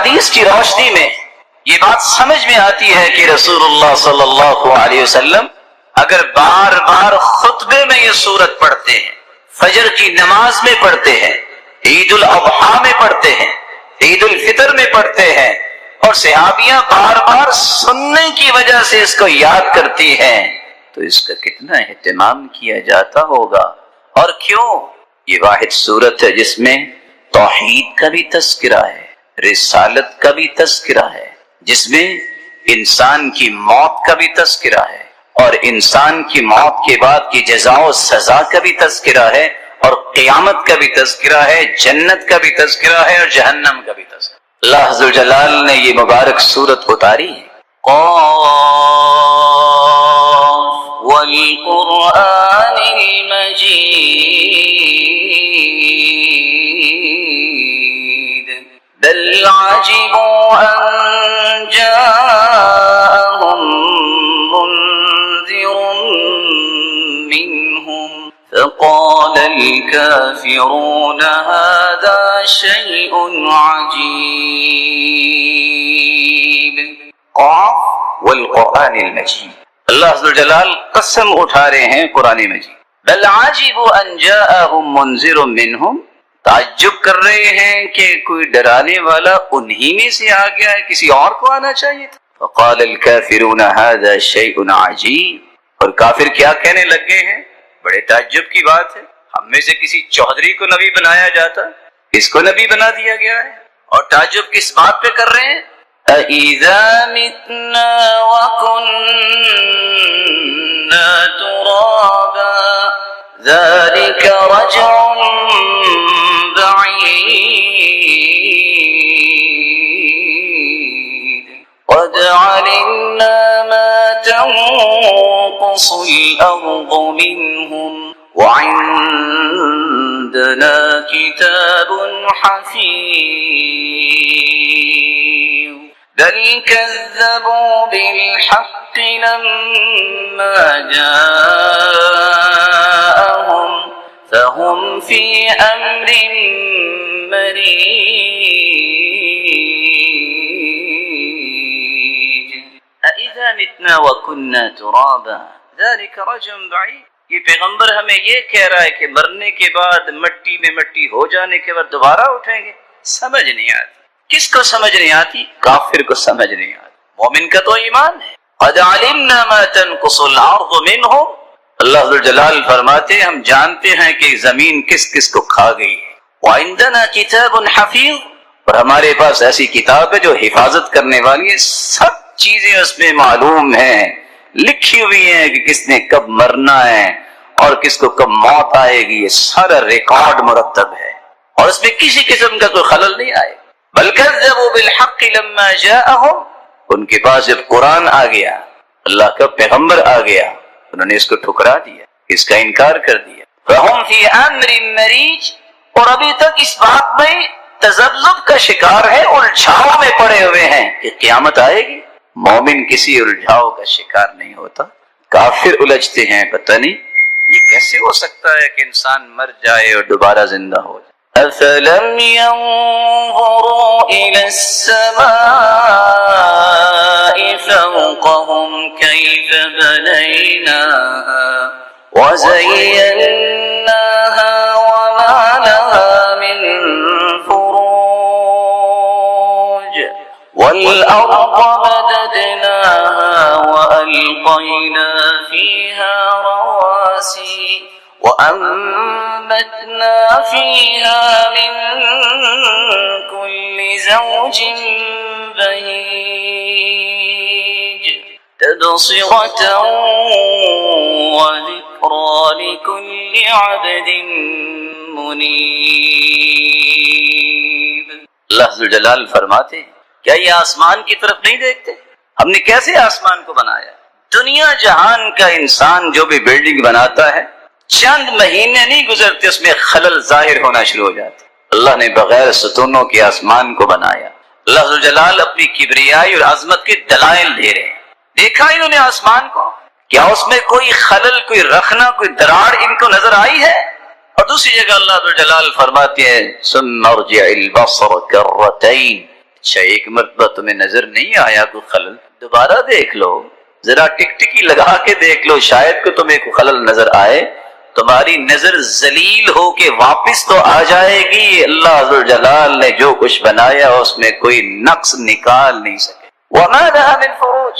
حدیث کی روشنی میں یہ بات سمجھ میں آتی ہے کہ رسول اللہ صلی اللہ علیہ وسلم اگر بار بار خطبے میں یہ سورت پڑھتے ہیں، فجر کی نماز میں پڑھتے ہیں، عید الاضحیٰ میں پڑھتے ہیں، عید الفطر میں پڑھتے ہیں، اور صحابیاں بار بار سننے کی وجہ سے اس کو یاد کرتی ہیں، تو اس کا کتنا اہتمام کیا جاتا ہوگا۔ اور کیوں؟ یہ واحد سورت ہے جس میں توحید کا بھی تذکرہ ہے، رسالت کا بھی تذکرہ ہے، جس میں انسان کی موت کا بھی تذکرہ ہے، اور انسان کی موت کے بعد کی جزا و سزا کا بھی تذکرہ ہے، اور قیامت کا بھی تذکرہ ہے، جنت کا بھی تذکرہ ہے، اور جہنم کا بھی تذکرہ۔ اللہ عز و جلال نے یہ مبارک سورت اتاری ہے۔ قاف والقرآن المجید بل عجبوا ان جاءهم منذر منهم فقال الكافرون هذا شيء عجيب۔ قاف والقرآن المجید، اللہ عز و جلال قسم اٹھا رہے ہیں قرآن مجید۔ بل عجبوا ان جاءهم منذر منهم، تعجب کر رہے ہیں کہ کوئی ڈرانے والا انہی میں سے آ گیا ہے، کسی اور کو آنا چاہیے تھا۔ فقال الكافرون هذا شيء عجيب، اور کافر کیا کہنے لگے ہیں؟ بڑے تعجب کی بات ہے، ہم میں سے کسی چودھری کو نبی بنایا جاتا، اس کو نبی بنا دیا گیا ہے۔ اور تعجب کس بات پہ کر رہے ہیں؟ أَإِذَا مِتْنَا وَكُنَّا تُرَابًا ذَلِكَ رَجْعٌ بَعِيدٌ قَدْ عَلِمْنَا مَا تَنقُصُ الْأَرْضُ مِنْهُمْ وَعِندَنَا كِتَابٌ حَفِيظٌ بل كذبوا بالحق لما جاءهم فهم في أمر مريج أإذا متنا وكنا ترابا ذلك رجع بعيد۔ یہ پیغمبر ہمیں یہ کہہ رہا ہے کہ مرنے کے بعد مٹی میں مٹی ہو جانے کے بعد دوبارہ اٹھیں گے؟ سمجھ نہیں آتی۔ کس کو سمجھ نہیں آتی؟ کافر کو سمجھ نہیں آتی۔ مومن کا تو ایمان ہے۔ قد علمنا ما تنقص الارض منهم، اللہ ذو الجلال فرماتے ہیں ہم جانتے ہیں کہ زمین کس کس کو کھا گئی ہے۔ وعندنا کتاب حفیظ، اور ہمارے پاس ایسی کتاب ہے جو حفاظت کرنے والی ہے، سب چیزیں اس میں معلوم ہیں، لکھی ہوئی ہیں کہ کس نے کب مرنا ہے اور کس کو کب موت آئے گی، یہ سارا ریکارڈ مرتب ہے، اور اس میں کسی قسم کا کوئی خلل نہیں آئے۔ بل كذبوا بالحق لما جاءهم، ان کے پاس جب قرآن آ گیا، اللہ کا پیغمبر آ گیا، انہوں نے اس کو ٹھکرا دیا، اس کا انکار کر دیا۔ فهم في امر مريج، اور ابھی تک اس بات میں تذبذب کا شکار ہے، الجھاؤ میں پڑے ہوئے ہیں کہ قیامت آئے گی۔ مومن کسی الجھاؤ کا شکار نہیں ہوتا، کافر الجھتے ہیں، پتہ نہیں یہ کیسے ہو سکتا ہے کہ انسان مر جائے اور دوبارہ زندہ ہو جائے۔ أَفَلَمْ يَنظُرُوا إِلَى السَّمَاءِ فَوْقَهُمْ كَيْفَ بَنَيْنَاهَا وَزَيَّنَّاهَا وَمَا لَهَا مِنْ فُرُوجٍ وَالْأَرْضَ مَدَدْنَاهَا وَأَلْقَيْنَا فِيهَا رَوَاسِيَ وَأَنبَتْنَا فِيهَا مِن كُلِّ زَوْجٍ بَهِيجٍ تَبْصِرَةً وَذِكْرَى لِكُلِّ عَبْدٍ مُنِيبٍ۔ اللہ ذو الجلال فرماتے ہیں کیا یہ آسمان کی طرف نہیں دیکھتے؟ ہم نے کیسے آسمان کو بنایا؟ دنیا جہان کا انسان جو بھی بلڈنگ بناتا ہے، چند مہینے نہیں گزرتے اس میں خلل ظاہر ہونا شروع ہو جاتے۔ اللہ نے بغیر ستونوں کے آسمان کو بنایا۔ اللہ ذو الجلال اپنی کبریائی اور عظمت کے دلائل دے رہے ہیں۔ دیکھا انہوں نے آسمان کو، کیا اس میں کوئی خلل، کوئی رخنا، کوئی دراڑ ان کو نظر آئی ہے؟ اور دوسری جگہ اللہ ذو الجلال فرماتے ہیں ثم ارجع البصر کرتین، اچھا ایک مرتبہ تمہیں نظر نہیں آیا کوئی خلل، دوبارہ دیکھ لو، ذرا ٹکٹکی لگا کے دیکھ لو، شاید کہ تمہیں کوئی خلل نظر آئے۔ تمہاری نظر ذلیل ہو کے واپس تو آ جائے گی، اللہ ذوالجلال نے جو کچھ بنایا اس میں کوئی نقص نکال نہیں سکے۔ وَمَا لَهَا مِن فُرُوجٍ،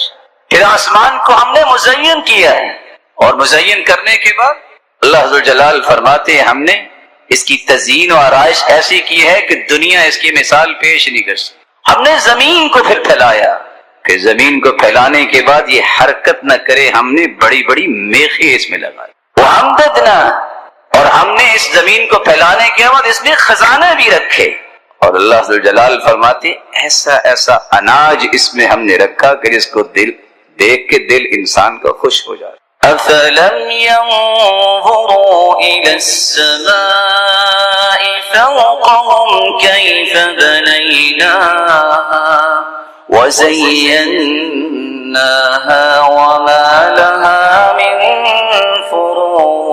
پھر آسمان کو ہم نے مزین کیا ہے، اور مزین کرنے کے بعد اللہ ذوالجلال فرماتے ہیں ہم نے اس کی تزئین و آرائش ایسی کی ہے کہ دنیا اس کی مثال پیش نہیں کر سکتی۔ ہم نے زمین کو پھر پھیلایا کہ زمین کو پھیلانے کے بعد یہ حرکت نہ کرے، ہم نے بڑی بڑی میخیں اس میں لگائی۔ وَأَمْدَدْنَا، اور ہم نے اس زمین کو پھیلانے کے بعد اس میں خزانہ بھی رکھے، اور اللہ ذوالجلال فرماتے ایسا ایسا اناج اس میں ہم نے رکھا کہ جس کو دل دیکھ کے دل انسان کا خوش ہو جائے۔ أَفَلَمْ يَنظُرُوا إِلَى السَّمَاءِ فَوْقَهُمْ كَيْفَ بَنَيْنَاهَا وَزَيَّنَّاهَا وَمَا لَهَا مِن فُرُوجٍ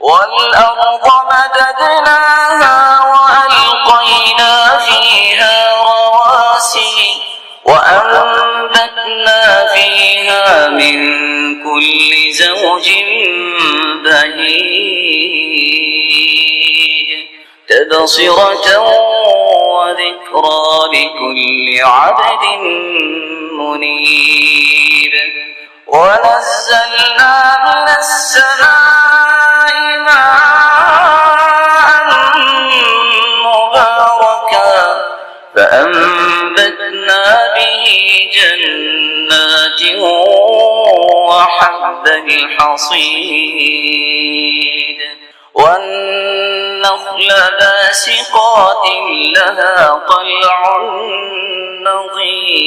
وَالْأَرْضَ مَدَدْنَاهَا وَأَلْقَيْنَا فِيهَا رَوَاسِيَ وَأَنبَتْنَا فِيهَا مِن كُلِّ زَوْجٍ بَهِيجٍ تَبْصِرَةً وَذِكْرَى لِكُلِّ عَبْدٍ مُنِيبٍ وَنَزَّلْنَا مِنَ السَّمَاءِ مَاءً مُبَارَكًا فَأَنبَتْنَا بِهِ جَنَّاتٍ وَحَبَّ الْحَصِيدِ وَالنَّخْلَ بَاسِقَاتٍ لَهَا طَلْعٌ نَضِيدٌ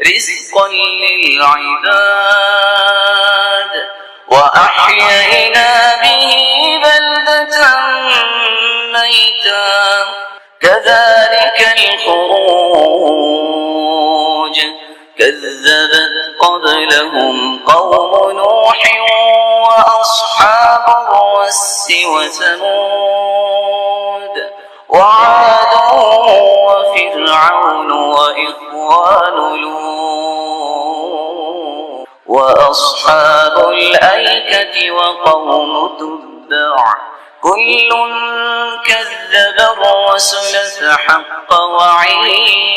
رِزْقًا لِلْعِبَادِ وَأَحْيَيْنَا بِهِ بَلْدَةً مَيْتًا كَذَلِكَ الْخُرُوجُ كَذَّبَتْ قَبْلَهُمْ قَوْمُ نُوحٍ وَأَصْحَابُ الرَّسِّ وَثَمُودَ وَعَادٌ وَفِرْعَوْنُ وَإِخْوَانُ لُوطٍ وَأَصْحَابُ الْأَيْكَةِ وَقَوْمُ تُبَّعٍ كُلٌّ كَذَّبَ الرُّسُلَ فَحَقَّ وَعِيدِ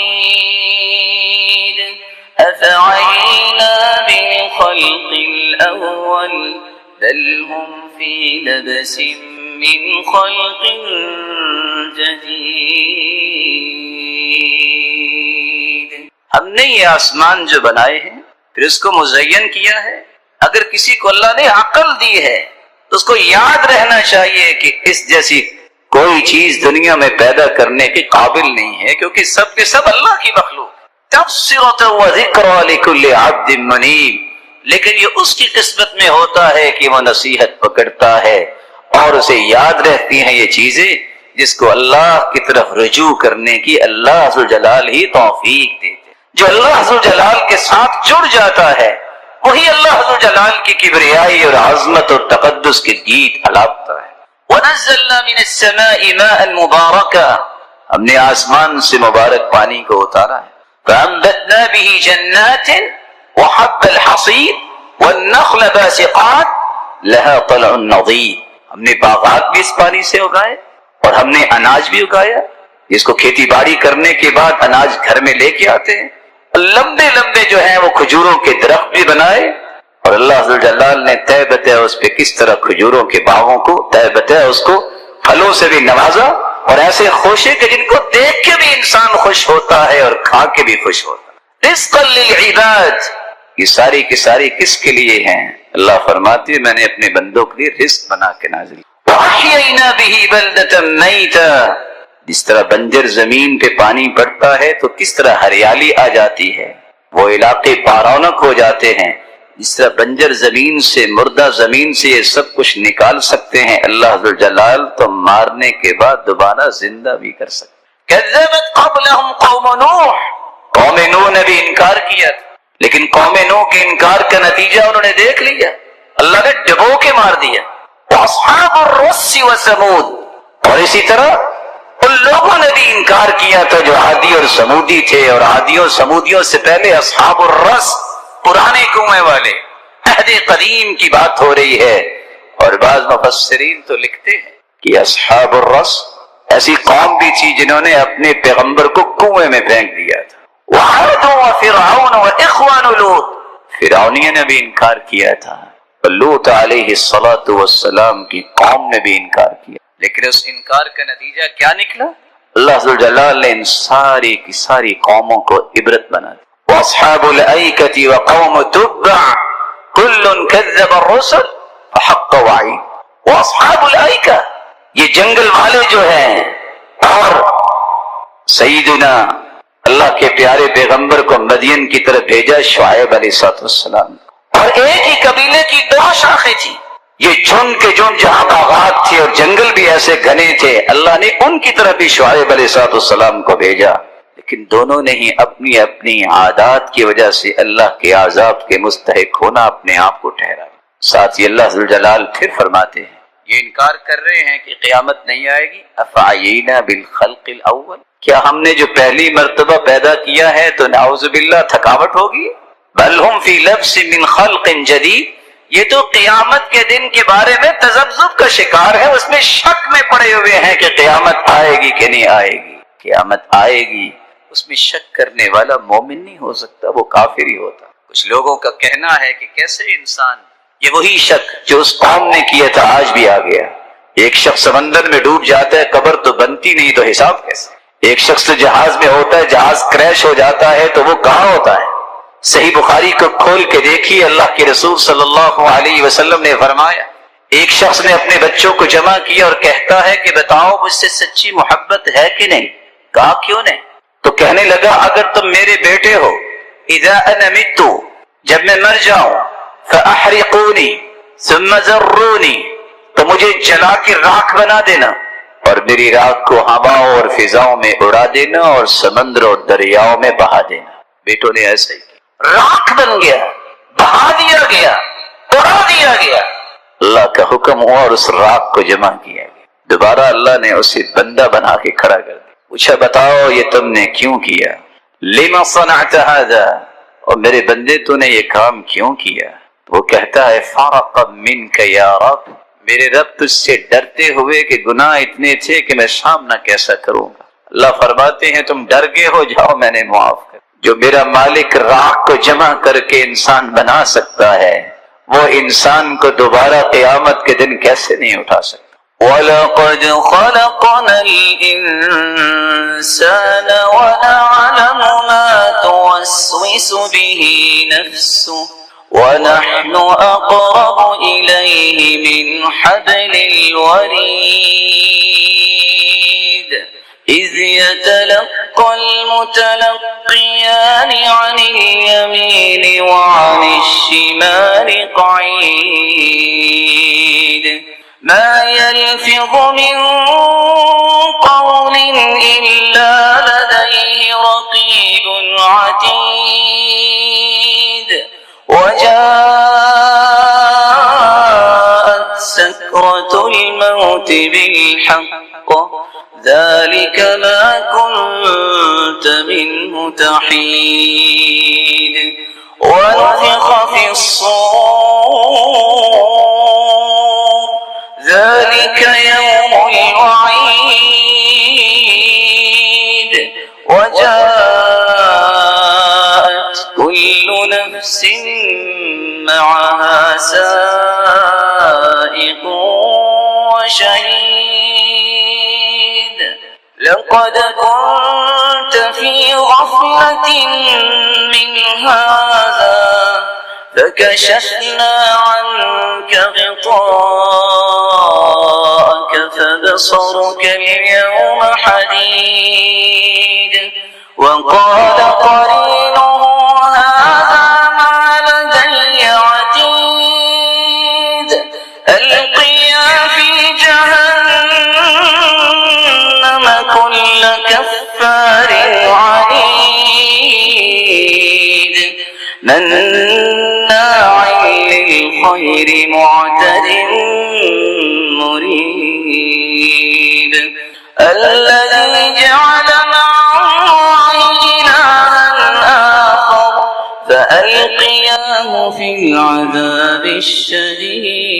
أَفَعَيِينَا بِالْخَلْقِ الْأَوَّلِ بَلْ هُمْ فِي لَبْسٍ مِّنْ خَلْقٍ جَدِيدٍ۔ ہم نے یہ آسمان جو بنائے ہیں پھر اس کو مزین کیا ہے، اگر کسی کو اللہ نے عقل دی ہے تو اس کو یاد رہنا چاہیے کہ اس جیسی کوئی چیز دنیا میں پیدا کرنے کے قابل نہیں ہے، کیونکہ سب کے سب اللہ کی مخلوق۔ تبصرۃ وذکری لکل عبد منیب، لیکن یہ اس کی قسمت میں ہوتا ہے کہ وہ نصیحت پکڑتا ہے اور اسے یاد رہتی ہیں یہ چیزیں، جس کو اللہ کی طرف رجوع کرنے کی اللہ ذوالجلال ہی توفیق دیتے۔ جو اللہ ذوالجلال کے ساتھ جڑ جاتا ہے وہی اللہ ذوالجلال کی کبریائی اور عظمت اور تقدس کے گیت الاپتا ہے۔ وَنَزَّلْنَا مِنَ السَّمَاءِ مَاءً مُبَارَكًا، ہم نے آسمان سے مبارک پانی کو اتارا ہے۔ فَأَنبَتْنَا بِهِ جَنَّاتٍ وَحَبَّ الْحَصِيدِ وَالنَّخْلَ بَاسِقَاتٍ لَهَا طَلْعٌ نَضِيدٌ، ہم نے باغات بھی اس پانی سے اگائے اور ہم نے اناج بھی اگایا، جس کو کھیتی باڑی کرنے کے بعد اناج گھر میں لے کے آتے ہیں، لمبے لمبے جو ہیں وہ کھجوروں کے درخت بھی بنائے، اور اللہ ذوالجلال نے تہ بتہ اس پہ کس طرح کھجوروں کے باغوں کو تہ بتہ اس کو پھلوں سے بھی نوازا، اور ایسے خوشے کہ جن کو دیکھ کے بھی انسان خوش ہوتا ہے اور کھا کے بھی خوش ہوتا ہے۔ رزقا للعباد، یہ ساری کی ساری کس کے لیے ہیں؟ اللہ فرماتے ہیں میں نے اپنے بندوں کے لیے رزق بنا کے نازل کیا۔ وَأَحْيَيْنَا بِهِ بَلْدَةً مَيْتًا، جس طرح بنجر زمین پہ پانی پڑتا ہے تو کس طرح ہریالی آ جاتی ہے، وہ علاقے بارونق ہو جاتے ہیں، جس طرح بنجر زمین سے مردہ زمین سے یہ سب کچھ نکال سکتے ہیں اللہ ذوالجلال، تو مارنے کے بعد دوبارہ زندہ بھی کر سکتے۔ کذبت قبلہم قوم نوح، قوم نوح نے بھی انکار کیا تھا، لیکن قوم نوح کے انکار کا نتیجہ انہوں نے دیکھ لیا، اللہ نے ڈبو کے مار دیا۔ واصحاب الرس وثمود، اور اسی طرح لوگوں نے بھی انکار کیا تھا جو عادی اور سمودی تھے، اور عادیوں سمودیوں سے پہلے اصحاب الرس، پرانے کنویں والے، عہد قدیم کی بات ہو رہی ہے۔ اور بعض مفسرین تو لکھتے ہیں کہ اصحاب الرس ایسی قوم بھی تھی جنہوں نے اپنے پیغمبر کو کنویں میں پھینک دیا تھا۔ وعاد وفرعون واخوان لوط، فرعونیوں نے بھی انکار کیا تھا، اور لوط علیہ السلام کی قوم نے بھی انکار کیا، لیکن اس انکار کا نتیجہ کیا نکلا؟ اللہ ذوالجلال نے ان ساری کی ساری قوموں کو عبرت بنا دی۔ واصحاب الایکۃ وقوم تبع کل کذب الرسل فحق وعید۔ واصحاب الایکہ، یہ جنگل والے جو ہیں، اور سیدنا اللہ کے پیارے پیغمبر کو مدین کی طرف بھیجا شعیب علیہ السلام، اور ایک ہی قبیلے کی دو شاخیں تھیں، یہ جھنڈ کے جھنڈ جہاں باغات تھے اور جنگل بھی ایسے گھنے تھے، اللہ نے ان کی طرف بھی شعیب علیہ السلام کو بھیجا، لیکن دونوں نے ہی اپنی اپنی عادات کی وجہ سے اللہ کے عذاب کے مستحق ہونا اپنے آپ کو ٹھہرایا۔ ساتھ ہی اللہ ذوالجلال پھر فرماتے ہیں، یہ انکار کر رہے ہیں کہ قیامت نہیں آئے گی، افعینا بالخلق الاول، کیا ہم نے جو پہلی مرتبہ پیدا کیا ہے تو نعوذ باللہ تھکاوٹ ہوگی؟ بل ہم فی لبس من خلق جدید، یہ تو قیامت کے دن کے بارے میں تذبذب کا شکار ہے، اس میں شک میں پڑے ہوئے ہیں کہ قیامت آئے گی کہ نہیں آئے گی۔ قیامت آئے گی، اس میں شک کرنے والا مومن نہیں ہو سکتا، وہ کافر ہی ہوتا۔ کچھ لوگوں کا کہنا ہے کہ کیسے انسان، یہ وہی شک جو اس قوم نے کیا تھا آج بھی آ گیا۔ ایک شخص سمندر میں ڈوب جاتا ہے، قبر تو بنتی نہیں تو حساب کیسے؟ ایک شخص تو جہاز میں ہوتا ہے، جہاز کریش ہو جاتا ہے تو وہ کہاں ہوتا ہے؟ صحیح بخاری کو کھول کے دیکھیے، اللہ کے رسول صلی اللہ علیہ وسلم نے فرمایا، ایک شخص نے اپنے بچوں کو جمع کیا اور کہتا ہے کہ بتاؤ مجھ سے سچی محبت ہے کہ نہیں؟ کہا کیوں نہیں؟ تو کہنے لگا اگر تم میرے بیٹے ہو، اذا انا مت، جب میں مر جاؤں، فاحرقونی ثم ذرونی، تو مجھے جلا کے راکھ بنا دینا، اور میری راکھ کو ہواؤں اور فضاؤں میں اڑا دینا اور سمندر اور دریاؤں میں بہا دینا۔ بیٹوں نے ایسا ہی کیا، راکھ بن گیا، بہا دیا گیا، اڑا دیا گیا۔ اللہ کا حکم ہوا اور اس راکھ کو جمع کیا گیا، دوبارہ اللہ نے اسے بندہ بنا کے کھڑا کر دیا، پوچھا بتاؤ یہ تم نے کیوں کیا؟ لما صنعت هذا، اور میرے بندے تو نے یہ کام کیوں کیا؟ وہ کہتا ہے فارق منک یا رب، میرے رب تجھ سے ڈرتے ہوئے کہ گناہ اتنے تھے کہ میں سامنا کیسا کروں گا۔ اللہ فرماتے ہیں تم ڈر گئے ہو، جاؤ میں نے معاف کر۔ جو میرا مالک راکھ کو جمع کر کے انسان بنا سکتا ہے، وہ انسان کو دوبارہ قیامت کے دن کیسے نہیں اٹھا سکتا؟ وَلَقَدْ خَلَقْنَا الْإِنسَانَ وَنَعْلَمُ مَا تُوَسْوِسُ بِهِ نَفْسُهُ وَنَحْنُ أَقْرَبُ إِلَيْهِ مِنْ حَبْلِ الْوَرِيدِ إِذْ يَتَلَقَّى الْمُتَلَقِّيَانِ عَنِ الْيَمِينِ وَعَنِ الشِّمَالِ قَعِيدٌ مَا يَلْفِظُ مِنْ قَوْلٍ إِلَّا لَدَيْهِ رَقِيبٌ عَتِيدٌ وَجَاءَتْ سَكْرَةُ الْمَوْتِ بِالْحَقِّ ذَلِكَ مَا كُنْتَ مِنْهُ تَحِيدُ وَنُفِخَ فِي الصُّورِ ذَلِكَ يَوْمُ الْوَعِيدِ وَجَاءَتْ كُلُّ نَفْسٍ مَعَهَا سَائِقٌ وَشَهِيدٌ لَقَدْ كُنْتَ فِي غَفْلَةٍ مِّنْ هَذَا فَكَشَفْنَا عَنْكَ غِطَاءَكَ فَبَصَرُكَ الْيَوْمَ حَدِيدٌ وَقَالَ قَرِينُهُ هَذَا مَا لَدَيَّ عَتِيدٌ أَلْقِيَا فِي جَهَنَّمَ كُلَّ كَفَّارٍ عَنِيدٍ مَنَّاعٍ لِلْخَيْرِ مُعْتَدٍ مُرِيبٍ الذي جعل مع الله إلها آخر فألقياه في العذاب الشديد.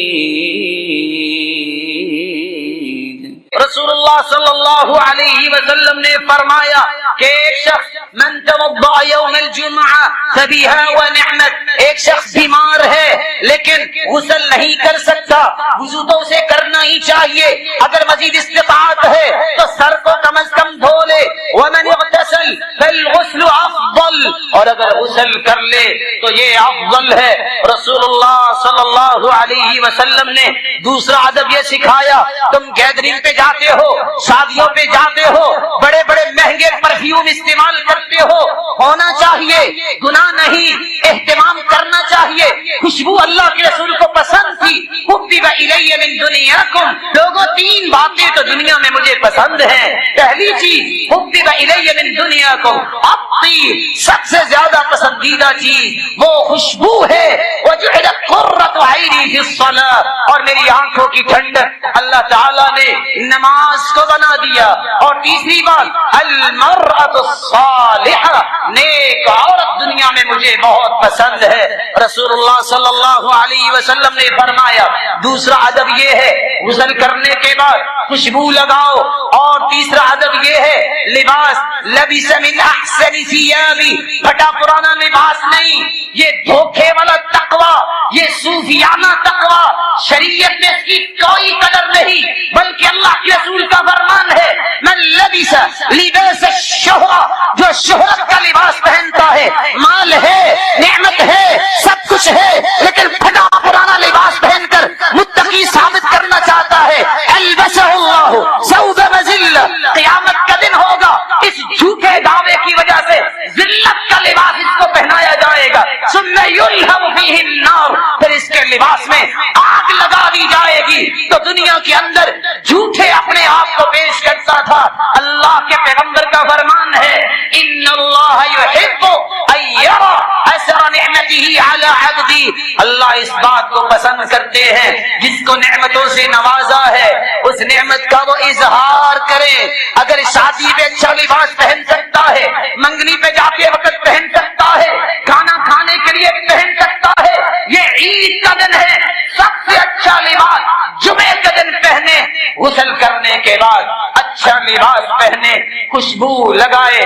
رسول اللہ صلی اللہ علیہ وسلم نے فرمایا کہ ایک شخص من توضأ یوم الجمعہ فبها ونعمت، ایک شخص بیمار ہے لیکن غسل نہیں کر سکتا، وضو تو اسے کرنا ہی چاہیے، اگر مزید استطاعت ہے تو سر کو کم از کم دھو لے. ومن اغتسل فالغسل افضل، اور اگر غسل کر لے تو یہ افضل ہے. رسول اللہ صلی اللہ علیہ وسلم نے دوسرا ادب یہ سکھایا، تم گیدرنگ پہ جاتے ہو، شادیوں پہ جاتے ہو، بڑے بڑے مہنگے پرفیوم استعمال کرتے ہو، ہونا چاہیے، گناہ نہیں، اہتمام کرنا چاہیے. خوشبو اللہ کے رسول کو پسند تھی. حبب الی من دنیاکم، لوگوں تین باتیں تو دنیا میں مجھے پسند ہیں. پہلی چیز حبب الی من دنیاکم الطیب، سب سے زیادہ پسندیدہ چیز وہ خوشبو ہے. وجعلت قرۃ عینی فی الصلاۃ، اور میری آنکھوں کی ٹھنڈک اللہ تعالیٰ نے نماز کو بنا دیا. اور تیسری بات المرأۃ الصالحہ، نیک عورت دنیا میں مجھے بہت پسند ہے. رسول اللہ صلی اللہ علیہ وسلم نے فرمایا دوسرا ادب یہ ہے غسل کرنے کے بعد خوشبو لگاؤ. اور تیسرا ادب یہ ہے لباس لبس من احسن ثیابی، پھٹا پرانا لباس نہیں، یہ دھوکے والا تقوی، یہ صوفیانہ تقوی شریعت میں اس کی کوئی قدر نہیں، بلکہ اللہ کے رسول کا فرمان ہے من لبس لباس الشہرہ، جو شہرت کا لباس پہنتا ہے، مال ہے، نعمت ہے، سب کچھ ہے، لیکن پھٹا پرانا لباس پہن کر متقی ثابت کرنا چاہتا ہے، البسہ اللہ ثوب مذلہ، قیامت کا دن ہوگا اس جھوٹے دعوے کی وجہ سے ذلت کا لباس اس کو پہنایا جائے گا. ثم یلہم فیہ النار، پھر اس کے لباس میں آگ لگا دی جائے گی. تو دنیا کے اندر جھوٹے اپنے آپ کو پیش کرتا تھا. اللہ کے پیغمبر کا فرمان ہے ان اللہ یحب ان یرى اثر نعمتہ علی عبدہ، اللہ اس بات کو پسند کرتے ہیں جس کو نعمتوں سے نوازا ہے اس نعمت کا وہ اظہار کرے. اگر شادی پہ اچھا لباس پہن سکتا ہے، منگنی پہ جاتے وقت پہن سکتا ہے، کھانا کھانے کے لیے پہن سکتا ہے، یہ عید کا دن ہے، سب سے اچھا لباس جمعے کا دن پہنے، غسل کرنے کے بعد اچھا لباس پہنے، خوشبو لگائے،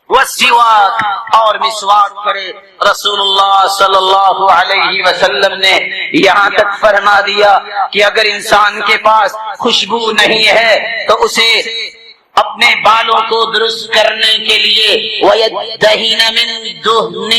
والسواک اور مسواک کرے. رسول اللہ صلی اللہ علیہ وسلم نے یہاں تک فرما دیا کہ اگر انسان کے پاس خوشبو نہیں ہے تو اسے اپنے بالوں کو درست کرنے کے لیے وَيَدَّهِنَ مِن دُهْنِ،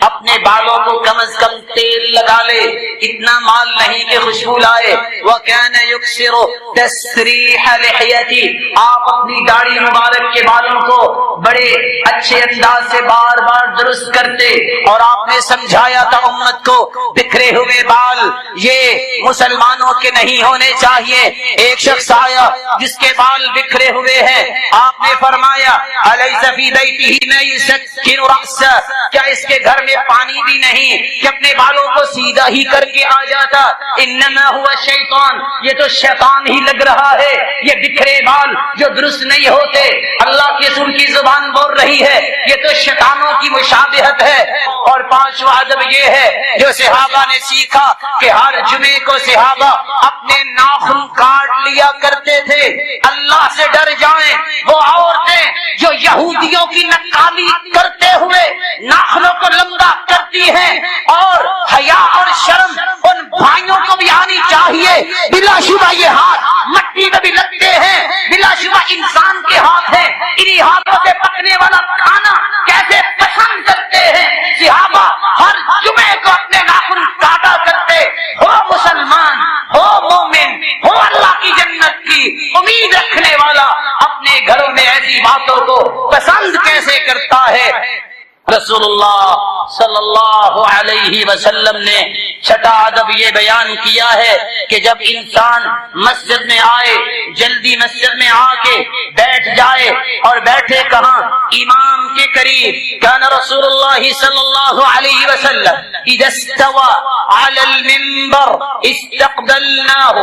اپنے بالوں کو کم از کم تیل لگا لے، اتنا مال نہیں کہ خوشبو لائے. وَكَانَ يُكْسِرُ تَسْرِيحَ لِحْيَتِهِ، آپ اپنی داڑھی مبارک کے بالوں کو بڑے اچھے انداز سے بار بار درست کرتے. اور آپ نے سمجھایا تھا امت کو بکھرے ہوئے بال یہ مسلمانوں کے نہیں ہونے چاہیے. ایک شخص آیا جس کے بال بکھرے ہوئے ہیں، آپ نے فرمایا الیس فی بیتہ ما یسکن رأسہ، کیا اس کے گھر میں پانی بھی نہیں کہ اپنے بالوں کو سیدھا ہی کر کے آ جاتا؟ انما هو شیطان، یہ تو شیطان ہی لگ رہا ہے. یہ بکھرے بال جو درست نہیں ہوتے، اللہ کے رسول کی زبان بول رہی ہے یہ تو شیطانوں کی مشابہت ہے. اور پانچواں ادب یہ ہے جو صحابہ نے سیکھا کہ ہر جمعے کو صحابہ اپنے ناخن کاٹ لیا کرتے تھے. اللہ سے ڈر جائیں وہ عورتیں جو یہودیوں کی نقالی کرتے ہوئے ناخنوں کو لمبا کرتی ہیں، اور حیا اور شرم ان بھائیوں کو بھی آنی چاہیے. بلا شبہ یہ ہاتھ مٹی میں بھی لگتے ہیں، بلا شبہ انسان کے ہاتھ ہیں، انہی ہاتھوں سے پکنے والا کھانا کیسے پسند کرتے ہیں. صحابہ ہر جمعے کو اپنے ناخن کاٹا کرتے. ہو مسلمان، ہو مومن، ہو اللہ کی جنت کی امید رکھنے والا اپنے گھروں میں ایسی باتوں کو پسند کیسے کرتا ہے؟ رسول اللہ صلی اللہ علیہ وسلم نے چھٹا ادب یہ بیان کیا ہے کہ جب انسان مسجد میں آئے جلدی مسجد میں آ کے بیٹھ جائے، اور بیٹھے کہاں؟ امام کے کریم كان رسول اللہ صلی اللہ علیہ وسلم اذا استوى على المنبر استقبلناه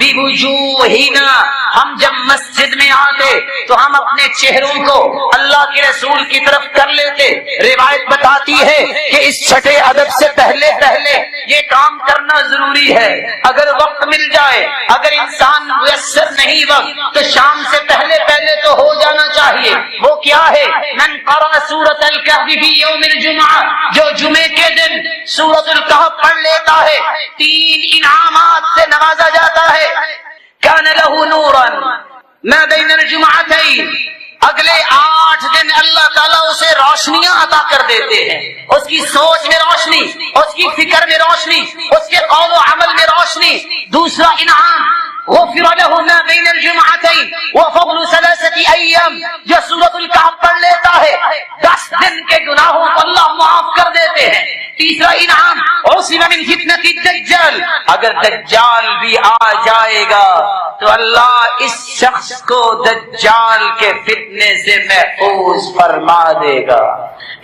بوجوهنا، ہم جب مسجد میں آتے تو ہم اپنے چہروں کو اللہ کے رسول کی طرف کر لیتے۔ روایت بتاتی ہے کہ اس چھٹے ادب سے پہلے یہ کام کرنا ضروری ہے۔ اگر وقت مل جائے، اگر انسان میسر نہیں وقت، تو شام سے پہلے تو ہو جانا چاہیے۔ وہ کیا ہے؟ من قرأ سورۃ الکہف فی یوم الجمعہ، جو جمعے کے دن سورۃ الکہف پڑھ لیتا ہے 3 انعامات سے نوازا جاتا ہے۔ کان لہ نورا ما بین الجمعتین، اگلے 8 دن اللہ تعالیٰ اسے روشنیاں عطا کر دیتے ہیں، اس کی سوچ میں روشنی، اس کی فکر میں روشنی، اس کے قول و عمل میں روشنی۔ دوسرا انعام غفر له ما بین الجمعتین وفضل 3 ایام، جو سورۃ الکہف پڑھ لیتا ہے 10 دن کے گناہوں کو اللہ معاف کر دیتے ہیں۔ تیسرا انعام عصم من فتنة الدجال، اگر دجال بھی آ جائے گا تو اللہ اس شخص کو دجال کے فتنے سے محفوظ فرما دے گا۔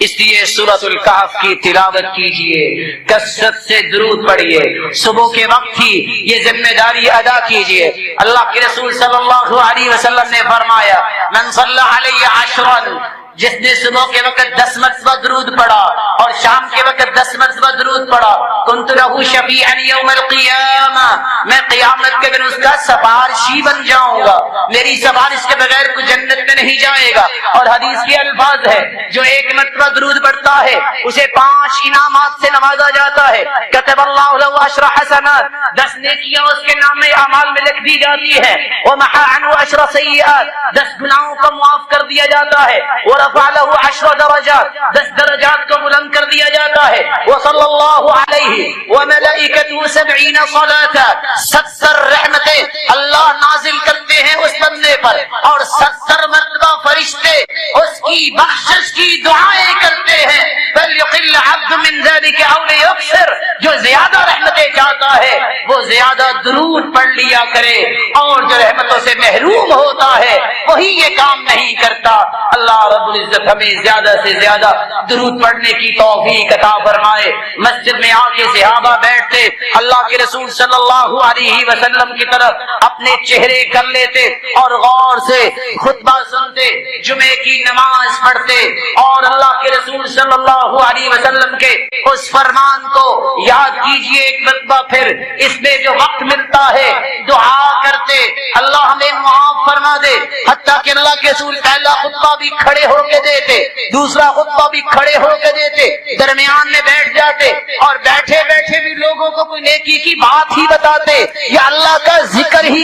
اس لیے سورۃ الکہف کی تلاوت کیجئے، کثرت سے درود پڑھیے، صبح کے وقت ہی یہ ذمہ داری ادا کیجئے۔ اللہ کے رسول صلی اللہ علیہ وسلم نے فرمایا من صلی علی 10، جس نے صبح کے وقت 10 مرتبہ درود پڑھا اور شام کے وقت 10 مرتبہ درود پڑھا، کنت لہ شفیعا یوم القیامہ، میں قیامت کے دن اس کا سفارشی بن جاؤں گا، میری سفارش کے بغیر کوئی جنت میں نہیں جائے گا۔ اور حدیث کے الفاظ ہے جو 1 مرتبہ درود پڑھتا ہے اسے 5 انعامات سے نوازا جاتا ہے۔ کتب اللہ لہ 10 حسنات، 10 نیکیاں اس کے نام اعمال میں لکھ دی جاتی ہے۔ ومحا عنہ 10 سیئات، 10 گناہوں کو معاف کر دیا جاتا ہے۔ ورفع له 10 درجات، 10 درجات کو بلند کر دیا جاتا ہے۔ وصلی اللہ علیہ وملائکته 70 صلاۃ، 70 رحمتیں اللہ نازل کرتے ہیں اس بندے پر، اور 70 مرتبہ فرشتے اس کی بخشش کی دعائیں کرتے ہیں۔ فلیقل عبد من ذلك او لیکثر، جو زیادہ رحمتیں چاہتا ہے وہ زیادہ درود پڑھ لیا کرے، اور جو رحمتوں سے محروم ہوتا ہے وہی یہ کام نہیں کرتا۔ اللہ رب العزت ہمیں زیادہ سے زیادہ درود پڑھنے کی توفیق عطا فرمائے۔ مسجد میں آ کے صحابہ بیٹھتے، اللہ کے رسول صلی اللہ علیہ وسلم کی طرف اپنے چہرے کر لیتے اور غور سے خطبہ سنتے، جمعے کی نماز پڑھتے، اور اللہ کے رسول صلی اللہ علیہ وسلم کے اس فرمان کو یاد کیجئے ایک مرتبہ پھر، اس میں جو وقت ملتا ہے دعا کرتے اللہ ہمیں معاف فرما دے۔ حتیٰ کہ اللہ کے رسول پہلا خطبہ بھی کھڑے ہو کے دیتے، دوسرا خطبہ بھی کھڑے ہو کے دیتے، درمیان میں بیٹھ جاتے اور بیٹھے بیٹھے بھی لوگوں کو کوئی نیکی کی بات ہی بتاتے یا اللہ کا ذکر ہی